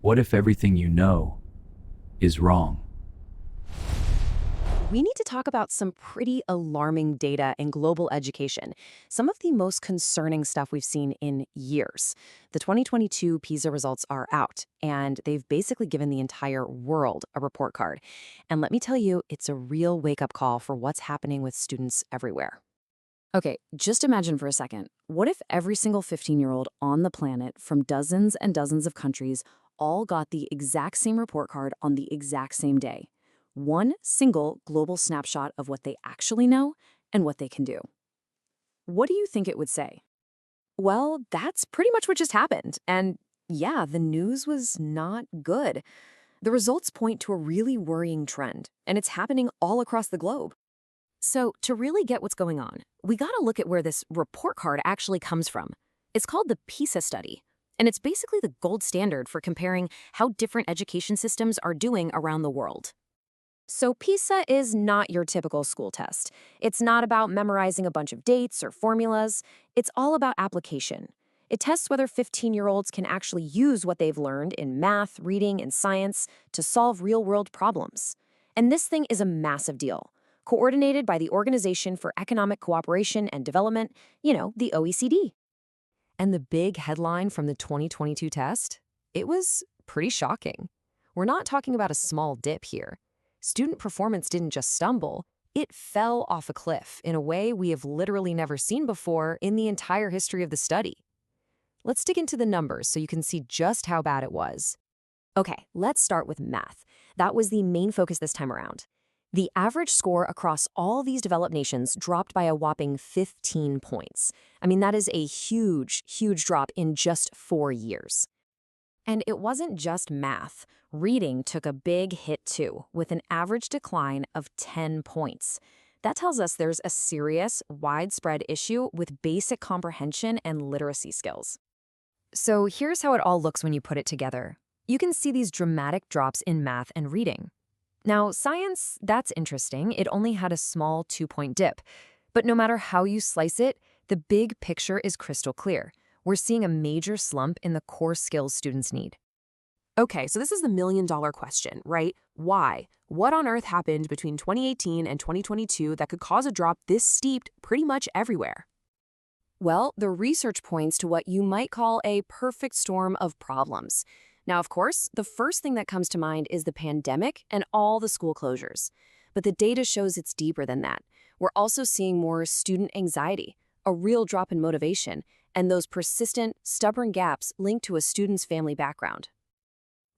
What if everything you know is wrong? We need to talk about some pretty alarming data in global education, some of the most concerning stuff we've seen in years. The 2022 PISA results are out, and they've basically given the entire world a report card. And let me tell you, it's a real wake-up call for what's happening with students everywhere. Okay, just imagine for a second. What if every single 15-year-old on the planet from dozens and dozens of countries all got the exact same report card on the exact same day? One single global snapshot of what they actually know and what they can do. What do you think it would say? Well, that's pretty much what just happened. And yeah, the news was not good. The results point to a really worrying trend, and it's happening all across the globe. So, to really get what's going on, we gotta look at where this report card actually comes from. It's called the PISA study, and it's basically the gold standard for comparing how different education systems are doing around the world. So PISA is not your typical school test. It's not about memorizing a bunch of dates or formulas. It's all about application. It tests whether 15-year-olds can actually use what they've learned in math, reading, and science to solve real-world problems. And this thing is a massive deal, coordinated by the Organization for Economic Cooperation and Development, the OECD. And the big headline from the 2022 test? It was pretty shocking. We're not talking about a small dip here. Student performance didn't just stumble, it fell off a cliff in a way we have literally never seen before in the entire history of the study. Let's dig into the numbers so you can see just how bad it was. Okay, let's start with math. That was the main focus this time around. The average score across all these developed nations dropped by a whopping 15 points. I mean, that is a huge, huge drop in just 4 years. And it wasn't just math. Reading took a big hit too, with an average decline of 10 points. That tells us there's a serious, widespread issue with basic comprehension and literacy skills. So here's how it all looks when you put it together. You can see these dramatic drops in math and reading. Now, science, that's interesting. It only had a small 2-point dip. But no matter how you slice it, the big picture is crystal clear. We're seeing a major slump in the core skills students need. Okay, so this is the million-dollar question, right? Why? What on earth happened between 2018 and 2022 that could cause a drop this steep pretty much everywhere? Well, the research points to what you might call a perfect storm of problems. Now, of course, the first thing that comes to mind is the pandemic and all the school closures. But the data shows it's deeper than that. We're also seeing more student anxiety, a real drop in motivation, and those persistent, stubborn gaps linked to a student's family background.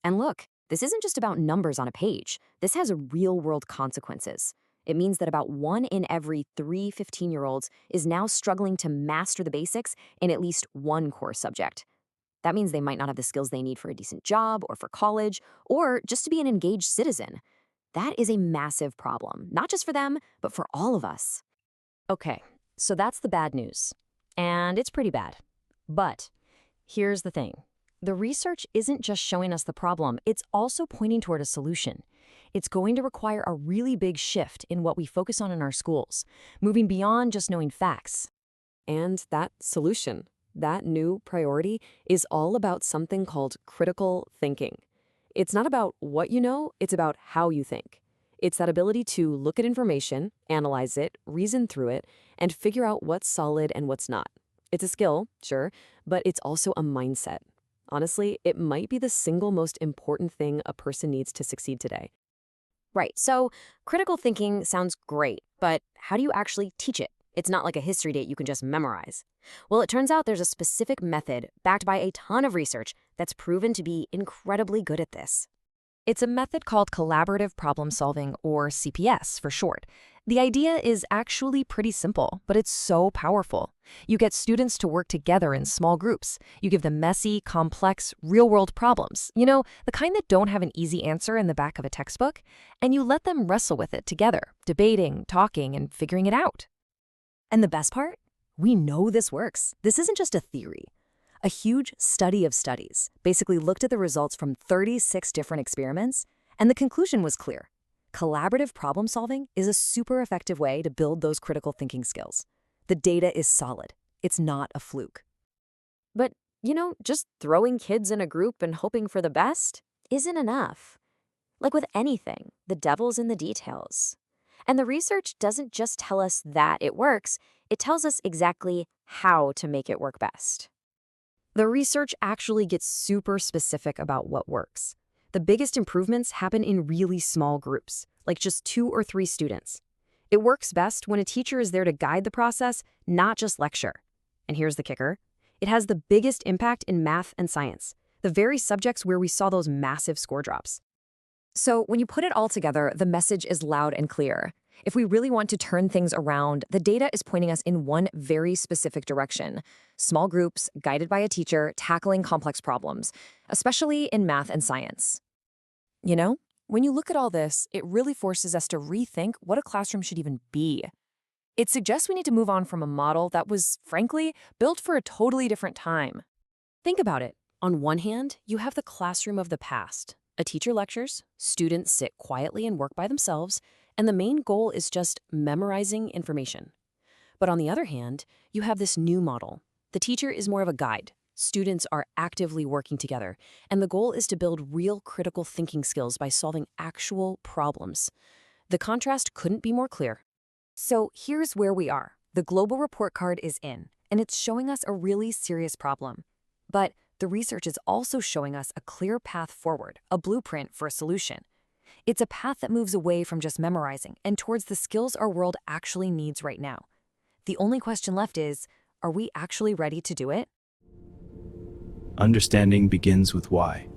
And look, this isn't just about numbers on a page. This has real-world consequences. It means that about 1 in every 3 15-year-olds is now struggling to master the basics in at least one core subject. That means they might not have the skills they need for a decent job or for college, or just to be an engaged citizen. That is a massive problem, not just for them, but for all of us. Okay, so that's the bad news. And it's pretty bad. But here's the thing. The research isn't just showing us the problem, it's also pointing toward a solution. It's going to require a really big shift in what we focus on in our schools, moving beyond just knowing facts. And that solution, that new priority, is all about something called critical thinking. It's not about what you know, it's about how you think. It's that ability to look at information, analyze it, reason through it, and figure out what's solid and what's not. It's a skill, sure, but it's also a mindset. Honestly, it might be the single most important thing a person needs to succeed today. Right, so critical thinking sounds great, but how do you actually teach it? It's not like a history date you can just memorize. Well, it turns out there's a specific method backed by a ton of research that's proven to be incredibly good at this. It's a method called collaborative problem solving, or CPS for short. The idea is actually pretty simple, but it's so powerful. You get students to work together in small groups. You give them messy, complex, real-world problems, the kind that don't have an easy answer in the back of a textbook, and you let them wrestle with it together, debating, talking, and figuring it out. And the best part? We know this works. This isn't just a theory. A huge study of studies basically looked at the results from 36 different experiments, and the conclusion was clear. Collaborative problem solving is a super effective way to build those critical thinking skills. The data is solid. It's not a fluke. But Just throwing kids in a group and hoping for the best isn't enough. Like with anything, the devil's in the details. And the research doesn't just tell us that it works, it tells us exactly how to make it work best. The research actually gets super specific about what works. The biggest improvements happen in really small groups, like just 2 or 3 students. It works best when a teacher is there to guide the process, not just lecture. And here's the kicker. It has the biggest impact in math and science, the very subjects where we saw those massive score drops. So when you put it all together, the message is loud and clear. If we really want to turn things around, the data is pointing us in one very specific direction. Small groups, guided by a teacher, tackling complex problems, especially in math and science. When you look at all this, it really forces us to rethink what a classroom should even be. It suggests we need to move on from a model that was, frankly, built for a totally different time. Think about it. On one hand, you have the classroom of the past. A teacher lectures, students sit quietly and work by themselves, and the main goal is just memorizing information. But on the other hand, you have this new model. The teacher is more of a guide. Students are actively working together, and the goal is to build real critical thinking skills by solving actual problems. The contrast couldn't be more clear. So here's where we are. The global report card is in, and it's showing us a really serious problem. But the research is also showing us a clear path forward, a blueprint for a solution. It's a path that moves away from just memorizing and towards the skills our world actually needs right now. The only question left is, are we actually ready to do it? Understanding begins with why.